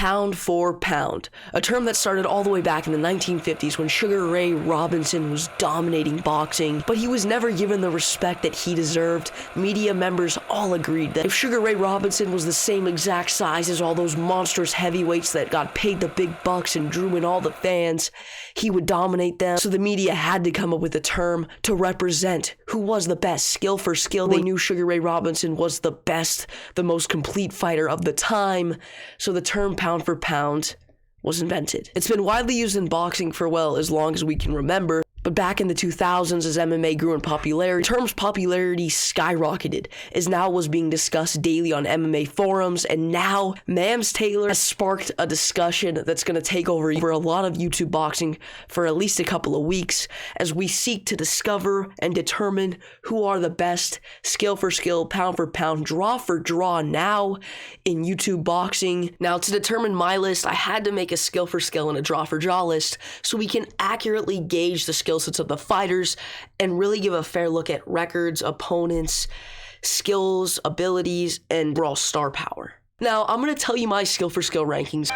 pound for pound, a term that started all the way back in the 1950s when Sugar Ray Robinson was dominating boxing, but he was never given the respect that he deserved. Media members all agreed that if Sugar Ray Robinson was the same exact size as all those monstrous heavyweights that got paid the big bucks and drew in all the fans, he would dominate them. So the media had to come up with a term to represent who was the best. Skill for skill, they knew Sugar Ray Robinson was the best, the most complete fighter of the time, so the term pound for pound was invented. It's been widely used in boxing for, well, as long as we can remember. But back in the 2000s, as MMA grew in popularity, the term's popularity skyrocketed, as now was being discussed daily on MMA forums, and now Mams Taylor has sparked a discussion that's going to take over for a lot of YouTube boxing for at least a couple of weeks, as we seek to discover and determine who are the best skill for skill, pound for pound, draw for draw now in YouTube boxing. Now, to determine my list, I had to make a skill for skill and a draw for draw list so we can accurately gauge the skill sets of the fighters and really give a fair look at records, opponents, skills, abilities, and raw star power. Now, I'm going to tell you my skill for skill rankings.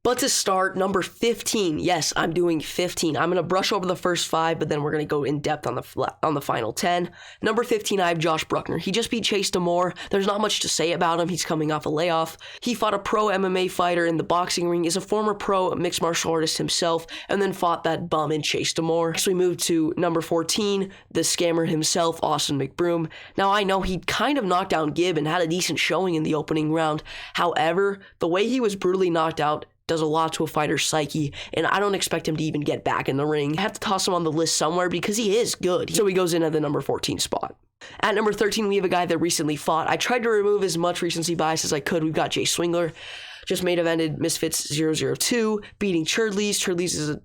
But to start, number 15. Yes, I'm doing 15. I'm going to brush over the first 5, but then we're going to go in depth on the final 10. Number 15, I have Josh Bruckner. He just beat Chase Damore. There's not much to say about him. He's coming off a layoff. He fought a pro MMA fighter in the boxing ring, is a former pro mixed martial artist himself, and then fought that bum in Chase Damore. Next, we move to number 14, the scammer himself, Austin McBroom. Now, I know he kind of knocked down Gibb and had a decent showing in the opening round. However, the way he was brutally knocked out does a lot to a fighter's psyche, and I don't expect him to even get back in the ring. I have to toss him on the list somewhere because he is good. So he goes in at the number 14 spot. At number 13, we have a guy that recently fought. I tried to remove as much recency bias as I could. We've got Jay Swingler. Just main evented Misfits 002, beating Churdleys. Churdleys is,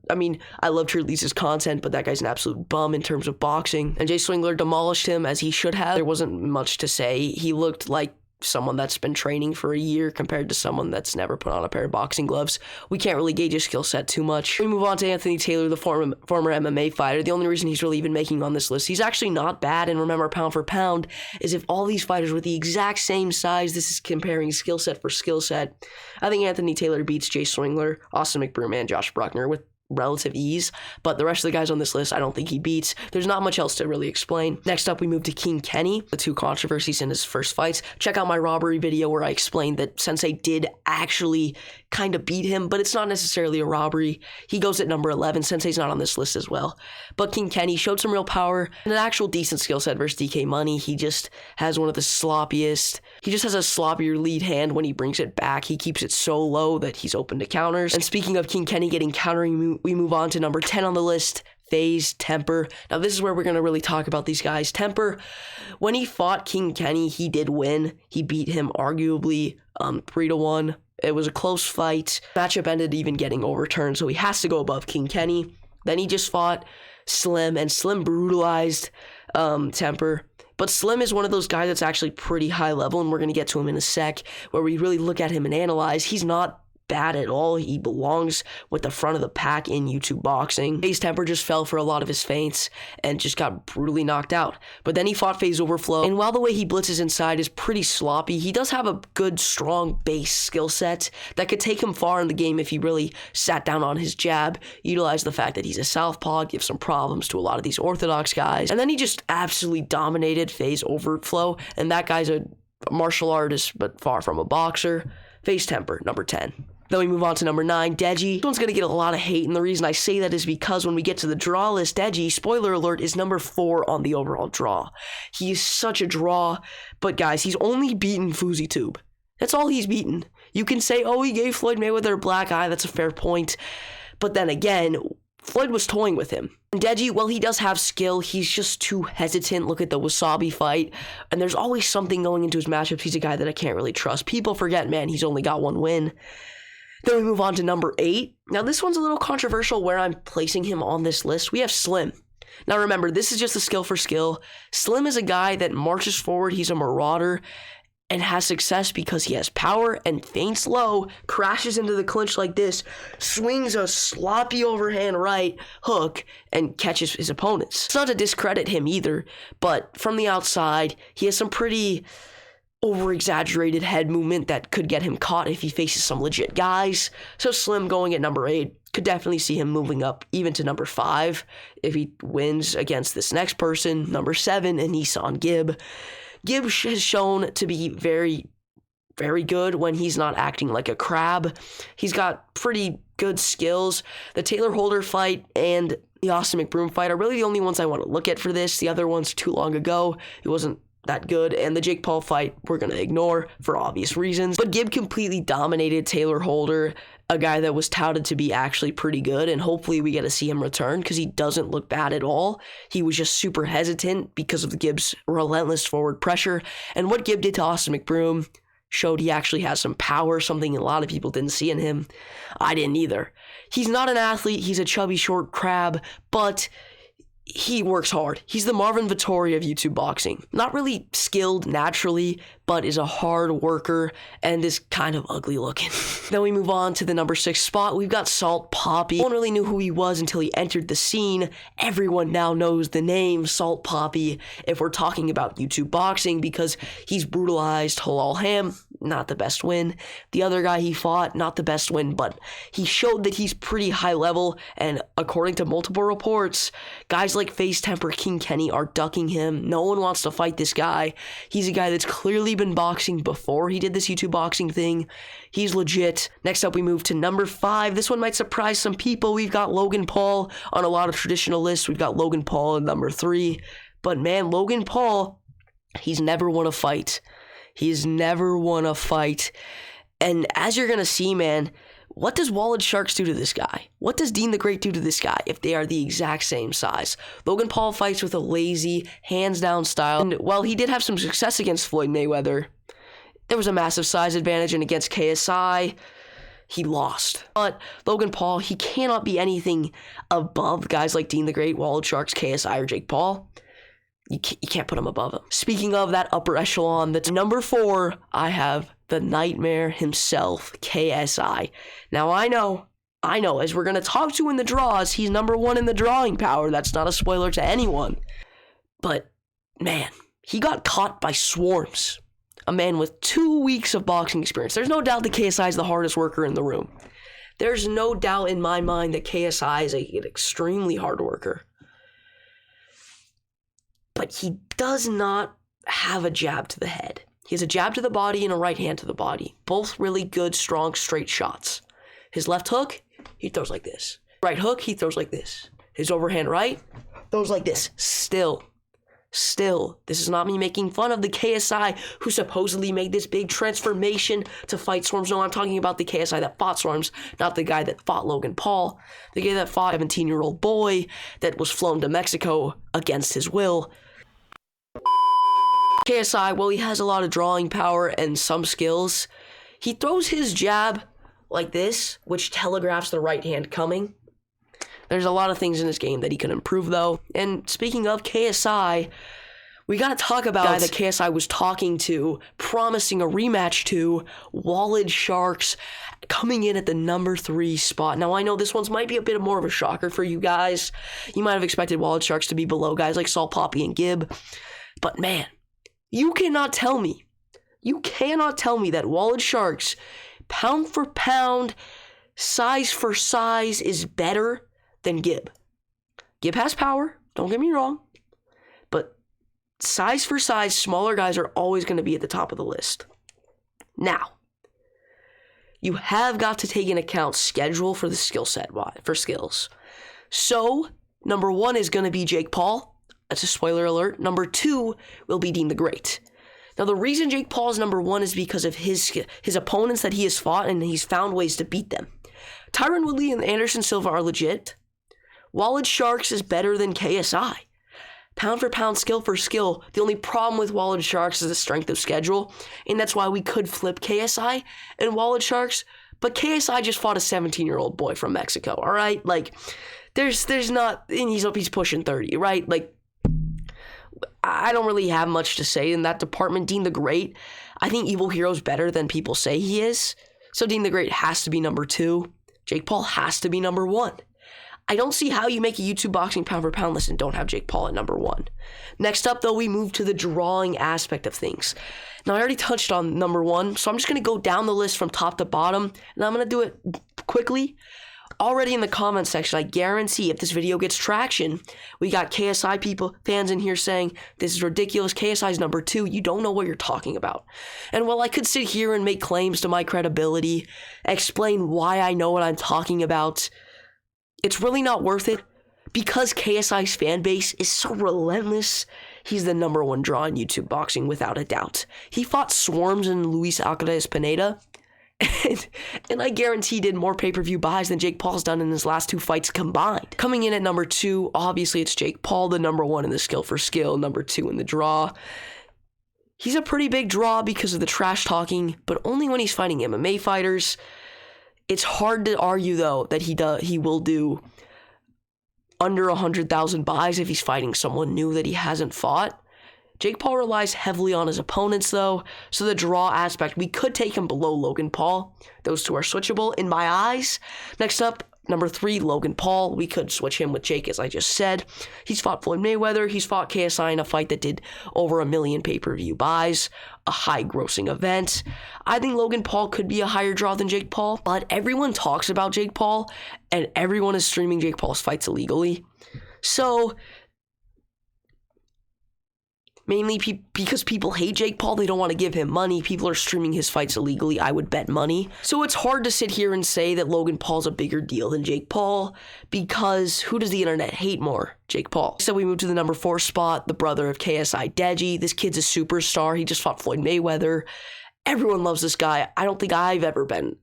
I love Churdleys' content, but that guy's an absolute bum in terms of boxing. And Jay Swingler demolished him as he should have. There wasn't much to say. He looked like someone that's been training for a year compared to someone that's never put on a pair of boxing gloves. We can't really gauge his skill set too much. We move on to Anthony Taylor, the former MMA fighter. The only reason he's really even making on this list, he's actually not bad, and remember, pound for pound, is if all these fighters were the exact same size, this is comparing skill set for skill set. I think Anthony Taylor beats Jay Swingler, Austin McBroom, and Josh Bruckner with relative ease, but the rest of the guys on this list I don't think he beats. There's not much else to really explain. Next up, we move to King Kenny, the 2 controversies in his first fights. Check out my robbery video where I explained that Sensei did actually kind of beat him, but it's not necessarily a robbery. He goes at number 11. Sensei's not on this list as well. But King Kenny showed some real power and an actual decent skill set versus DK Money. He just has one of the sloppiest. He just has a sloppier lead hand when he brings it back. He keeps it so low that he's open to counters. And speaking of King Kenny getting countering, we move on to number 10 on the list, FaZe Temper. Now, this is where we're going to really talk about these guys. Temper, when he fought King Kenny, he did win. He beat him arguably 3-1. It was a close fight. Matchup ended even getting overturned, so he has to go above King Kenny. Then he just fought Slim, and Slim brutalized Temper. But Slim is one of those guys that's actually pretty high level, and we're going to get to him in a sec, where we really look at him and analyze. He's not bad at all. He belongs with the front of the pack in YouTube boxing. FaZe Temper just fell for a lot of his feints and just got brutally knocked out. But then he fought FaZe Overflow, and while the way he blitzes inside is pretty sloppy, he does have a good, strong base skill set that could take him far in the game if he really sat down on his jab, utilized the fact that he's a southpaw, give some problems to a lot of these orthodox guys. And then he just absolutely dominated FaZe Overflow, and that guy's a martial artist, but far from a boxer. FaZe Temper, number 10. Then we move on to number 9, Deji. This one's going to get a lot of hate, and the reason I say that is because when we get to the draw list, Deji, spoiler alert, is number 4 on the overall draw. He is such a draw, but guys, he's only beaten FouseyTube. That's all he's beaten. You can say, oh, he gave Floyd Mayweather a black eye, that's a fair point, but then again, Floyd was toying with him. And Deji, well, he does have skill, he's just too hesitant. Look at the Wasabi fight, and there's always something going into his matchups. He's a guy that I can't really trust. People forget, man, he's only got 1 win. Then we move on to number 8. Now, this one's a little controversial where I'm placing him on this list. We have Slim. Now, remember, this is just a skill for skill. Slim is a guy that marches forward. He's a marauder and has success because he has power and feints low, crashes into the clinch like this, swings a sloppy overhand right hook, and catches his opponents. It's not to discredit him either, but from the outside, he has some pretty over-exaggerated head movement that could get him caught if he faces some legit guys. So Slim going at number 8, could definitely see him moving up even to number 5 if he wins against this next person. Number 7, Anisan Gibb. Gibb has shown to be very, very good when he's not acting like a crab. He's got pretty good skills. The Taylor Holder fight and the Austin McBroom fight are really the only ones I want to look at for this. The other ones too long ago. It wasn't that good, and the Jake Paul fight we're going to ignore for obvious reasons. But Gibb completely dominated Taylor Holder, a guy that was touted to be actually pretty good, and hopefully we get to see him return because he doesn't look bad at all. He was just super hesitant because of the Gibb's relentless forward pressure, and what Gibb did to Austin McBroom showed he actually has some power, something a lot of people didn't see in him. I didn't either. He's not an athlete, he's a chubby short crab, but he works hard. He's the Marvin Vettori of YouTube boxing. Not really skilled naturally, but is a hard worker and is kind of ugly looking. Then we move on to the number 6 spot. We've got Salt Poppy. No one really knew who he was until he entered the scene. Everyone now knows the name Salt Poppy if we're talking about YouTube boxing because he's brutalized Halal Ham. Not the best win. The other guy he fought, not the best win, but he showed that he's pretty high level, and according to multiple reports, guys like Face Temper King Kenny are ducking him. No one wants to fight this guy. He's a guy that's clearly been boxing before he did this YouTube boxing thing. He's legit. Next up, we move to number 5. This one might surprise some people. We've got Logan Paul on a lot of traditional lists. We've got Logan Paul at number 3. But man, Logan Paul, he's never won a fight. He's never won a fight. And as you're going to see, man, what does Wallet Sharks do to this guy? What does Dean the Great do to this guy if they are the exact same size? Logan Paul fights with a lazy, hands-down style. And while he did have some success against Floyd Mayweather, there was a massive size advantage, and against KSI, he lost. But Logan Paul, he cannot be anything above guys like Dean the Great, Wallet Sharks, KSI, or Jake Paul. You can't put him above him. Speaking of that upper echelon, that's number 4, I have the Nightmare himself, KSI. Now, I know, as we're going to talk to in the draws, he's number 1 in the drawing power. That's not a spoiler to anyone. But, man, he got caught by Swarms, a man with 2 weeks of boxing experience. There's no doubt that KSI is the hardest worker in the room. There's no doubt in my mind that KSI is an extremely hard worker. But he does not have a jab to the head. He has a jab to the body and a right hand to the body. Both really good, strong, straight shots. His left hook, he throws like this. Right hook, he throws like this. His overhand right, throws like this. Still, this is not me making fun of the KSI who supposedly made this big transformation to fight Swarms. No, I'm talking about the KSI that fought Swarms, not the guy that fought Logan Paul. The guy that fought a 17-year-old boy that was flown to Mexico against his will. KSI, well, he has a lot of drawing power and some skills. He throws his jab like this, which telegraphs the right hand coming. There's a lot of things in this game that he can improve, though. And speaking of KSI, we got to talk about the guy that KSI was talking to, promising a rematch to, Wallet Sharks, coming in at the number 3 spot. Now, I know this one might be a bit more of a shocker for you guys. You might have expected Wallet Sharks to be below guys like Salt Poppy and Gibb. But man, you cannot tell me that Wallet Sharks, pound for pound, size for size, is better than Gibb. Gibb has power, don't get me wrong, but size for size, smaller guys are always going to be at the top of the list. Now, you have got to take into account schedule for the skill set, for skills. So, number 1 is going to be Jake Paul. That's a spoiler alert. Number 2 will be Dean the Great. Now, the reason Jake Paul is number 1 is because of his opponents that he has fought, and he's found ways to beat them. Tyron Woodley and Anderson Silva are legit. Wallet Sharks is better than KSI. Pound for pound, skill for skill. The only problem with Wallet Sharks is the strength of schedule, and that's why we could flip KSI and Wallet Sharks. But KSI just fought a 17-year-old boy from Mexico, all right? Like, there's not, and he's pushing 30, right? Like, I don't really have much to say in that department. Dean the Great, I think Evil Hero's better than people say he is. So Dean the Great has to be number 2. Jake Paul has to be number 1. I don't see how you make a YouTube boxing pound for pound list and don't have Jake Paul at number 1. Next up, though, we move to the drawing aspect of things. Now, I already touched on number 1, so I'm just going to go down the list from top to bottom, and I'm going to do it quickly. Already in the comment section, I guarantee if this video gets traction, we got KSI fans in here saying, this is ridiculous, KSI's number 2, you don't know what you're talking about. And while I could sit here and make claims to my credibility, explain why I know what I'm talking about, it's really not worth it. Because KSI's fan base is so relentless, he's the number 1 draw in YouTube boxing without a doubt. He fought Swarms and Luis Alcaraz Pineda, and I guarantee did more pay-per-view buys than Jake Paul's done in his last 2 fights combined. Coming in at number 2, obviously it's Jake Paul, the number 1 in the skill for skill, number 2 in the draw. He's a pretty big draw because of the trash talking, but only when he's fighting MMA fighters. It's hard to argue, though, that he will do under 100,000 buys if he's fighting someone new that he hasn't fought. Jake Paul relies heavily on his opponents, though, so the draw aspect, we could take him below Logan Paul. Those 2 are switchable in my eyes. Next up, number 3, Logan Paul. We could switch him with Jake, as I just said. He's fought Floyd Mayweather. He's fought KSI in a fight that did over 1 million pay-per-view buys, a high-grossing event. I think Logan Paul could be a higher draw than Jake Paul, but everyone talks about Jake Paul, and everyone is streaming Jake Paul's fights illegally. So mainly because people hate Jake Paul, they don't want to give him money. People are streaming his fights illegally. I would bet money. So it's hard to sit here and say that Logan Paul's a bigger deal than Jake Paul, because who does the internet hate more? Jake Paul. So we move to the number 4 spot, the brother of KSI, Deji. This kid's a superstar. He just fought Floyd Mayweather. Everyone loves this guy. I don't think I've ever been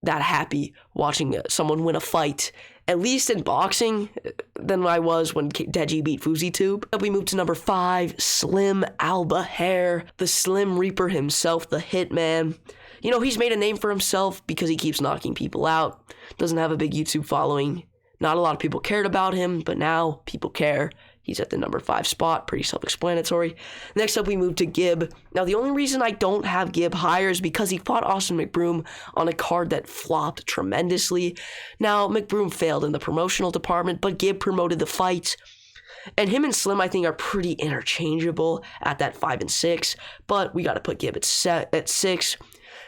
that happy watching someone win a fight, at least in boxing, than I was when Deji beat FuziTube. We move to number 5, Slim Albahair, the Slim Reaper himself, the Hitman. You know, he's made a name for himself because he keeps knocking people out, doesn't have a big YouTube following. Not a lot of people cared about him, but now people care. He's at the number 5 spot, pretty self-explanatory. Next up, we move to Gib. Now, the only reason I don't have Gib higher is because he fought Austin McBroom on a card that flopped tremendously. Now, McBroom failed in the promotional department, but Gib promoted the fight. And him and Slim, I think, are pretty interchangeable at that 5 and 6, but we got to put Gib at 6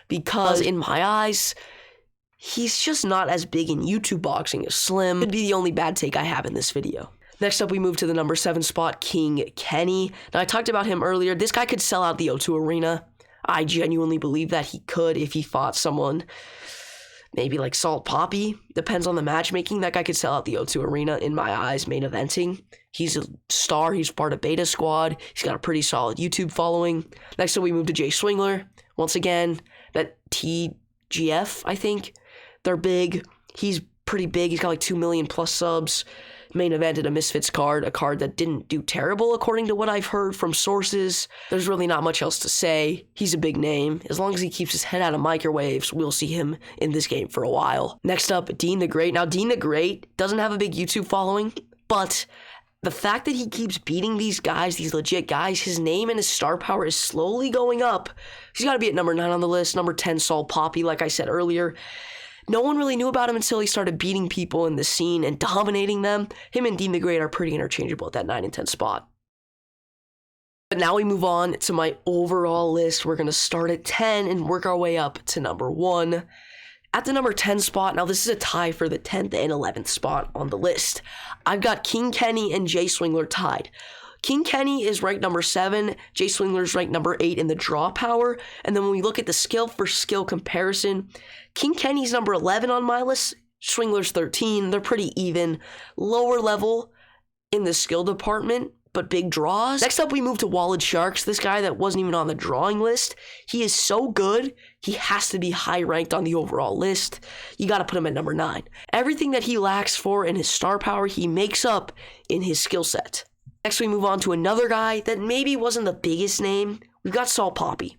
because, in my eyes, he's just not as big in YouTube boxing as Slim. Could be the only bad take I have in this video. Next up, we move to the number 7 spot, King Kenny. Now, I talked about him earlier. This guy could sell out the O2 Arena. I genuinely believe that he could if he fought someone maybe like Salt Poppy. Depends on the matchmaking. That guy could sell out the O2 Arena in my eyes, main eventing. He's a star. He's part of Beta Squad. He's got a pretty solid YouTube following. Next up, we move to Jay Swingler. Once again, that TGF, I think. They're big. He's pretty big. He's got like 2 million plus subs. Main evented a Misfits card, a card that didn't do terrible according to what I've heard from sources. There's really not much else to say. He's a big name. As long as he keeps his head out of microwaves, we'll see him in this game for a while. Next up, Dean the Great. Now, Dean the Great doesn't have a big YouTube following, but the fact that he keeps beating these guys, these legit guys, his name and his star power is slowly going up. He's got to be at number 9 on the list. Number 10, Salt Poppy, like I said earlier. No one really knew about him until he started beating people in the scene and dominating them. Him and Dean the Great are pretty interchangeable at that 9 and 10 spot. But now we move on to my overall list. We're going to start at 10 and work our way up to number 1. At the number 10 spot, now this is a tie for the 10th and 11th spot on the list. I've got King Kenny and Jay Swingler tied. King Kenny is ranked number 7, Jay Swingler's ranked number 8 in the draw power, and then when we look at the skill for skill comparison, King Kenny's number 11 on my list, Swingler's 13, they're pretty even, lower level in the skill department, but big draws. Next up, we move to Wallet Sharks, this guy that wasn't even on the drawing list. He is so good, he has to be high ranked on the overall list. You gotta put him at number 9. Everything that he lacks for in his star power, he makes up in his skill set. Next, we move on to another guy that maybe wasn't the biggest name. We've got Salt Poppy.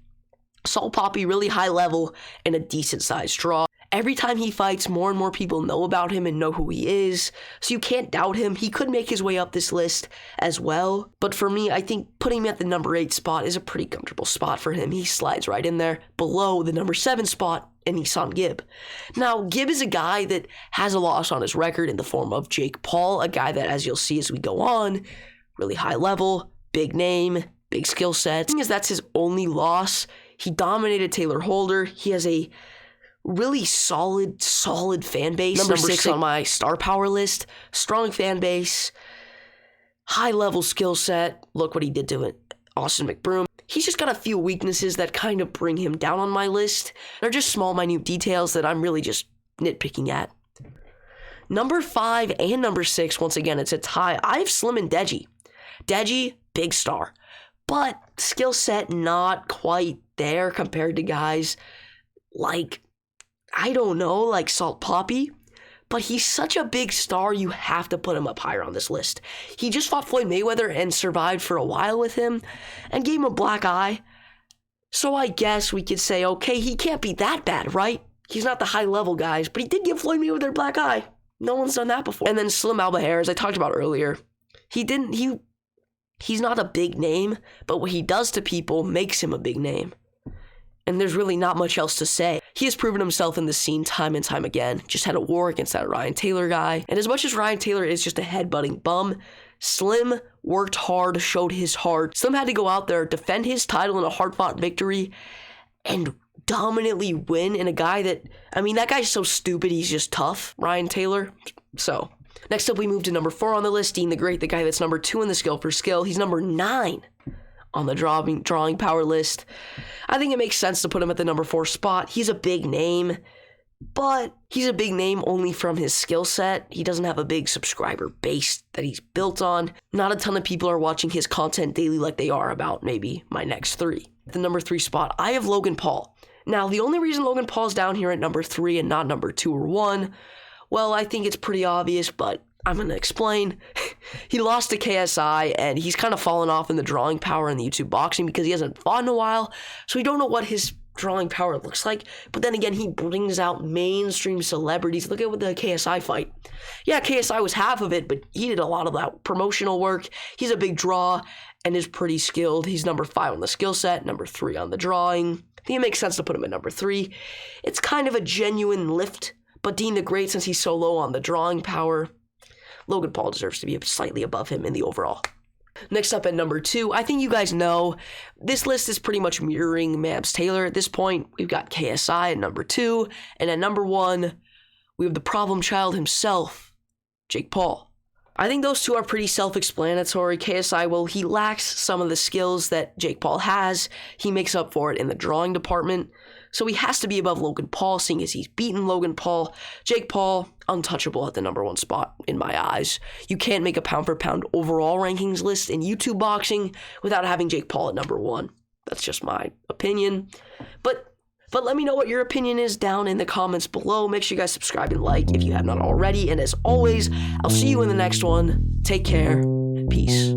Salt Poppy, really high level and a decent sized draw. Every time he fights, more and more people know about him and know who he is, so you can't doubt him. He could make his way up this list as well, but for me, I think putting him at the number 8 spot is a pretty comfortable spot for him. He slides right in there below the number 7 spot and Nissan Gibb. Now, Gibb is a guy that has a loss on his record in the form of Jake Paul, a guy that, as you'll see as we go on, really high level, big name, big skill set. The thing is, that's his only loss. He dominated Taylor Holder. He has a really solid fan base. Number six on my star power list. Strong fan base, high level skill set. Look what he did to it. Austin McBroom. He's just got a few weaknesses that kind of bring him down on my list. They're just small, minute details that I'm really just nitpicking at. Number 5 and number 6, once again, it's a tie. I have Slim and Deji. Deji, big star, but skill set not quite there compared to guys like, I don't know, like Salt Poppy. But he's such a big star, you have to put him up higher on this list. He just fought Floyd Mayweather and survived for a while with him and gave him a black eye. So I guess we could say, okay, he can't be that bad, right? He's not the high level guys, but he did give Floyd Mayweather a black eye. No one's done that before. And then Slim Albaher, as I talked about earlier, he's not a big name, but what he does to people makes him a big name. And there's really not much else to say. He has proven himself in the scene time and time again. Just had a war against that Ryan Taylor guy. And as much as Ryan Taylor is just a headbutting bum, Slim worked hard, showed his heart. Slim had to go out there, defend his title in a hard-fought victory, and dominantly win in a guy that, I mean, that guy's so stupid, he's just tough, Ryan Taylor. So, next up we move to number 4 on the list, Dean the Great, the guy that's number 2 in the skill for skill. He's number 9 on the drawing power list. I think it makes sense to put him at the number 4 spot. He's a big name, but he's a big name only from his skill set. He doesn't have a big subscriber base that he's built on. Not a ton of people are watching his content daily like they are about maybe my next 3. At the number 3 spot, I have Logan Paul. Now, the only reason Logan Paul's down here at number 3 and not number 2 or 1, well, I think it's pretty obvious, but I'm going to explain. He lost to KSI, and he's kind of fallen off in the drawing power in the YouTube boxing because he hasn't fought in a while, so we don't know what his drawing power looks like. But then again, he brings out mainstream celebrities. Look at the KSI fight. Yeah, KSI was half of it, but he did a lot of that promotional work. He's a big draw and is pretty skilled. He's number 5 on the skill set, number 3 on the drawing. I think it makes sense to put him at number 3. It's kind of a genuine lift, but Dean the Great, since he's so low on the drawing power, Logan Paul deserves to be slightly above him in the overall. Next up at number 2, I think you guys know, this list is pretty much mirroring Mabs Taylor at this point. We've got KSI at number 2, and at number 1, we have the problem child himself, Jake Paul. I think those two are pretty self-explanatory. KSI, well, he lacks some of the skills that Jake Paul has. He makes up for it in the drawing department. So he has to be above Logan Paul, seeing as he's beaten Logan Paul. Jake Paul, untouchable at the number 1 spot in my eyes. You can't make a pound-for-pound overall rankings list in YouTube boxing without having Jake Paul at number 1. That's just my opinion. But let me know what your opinion is down in the comments below. Make sure you guys subscribe and like if you have not already. And as always, I'll see you in the next one. Take care. Peace.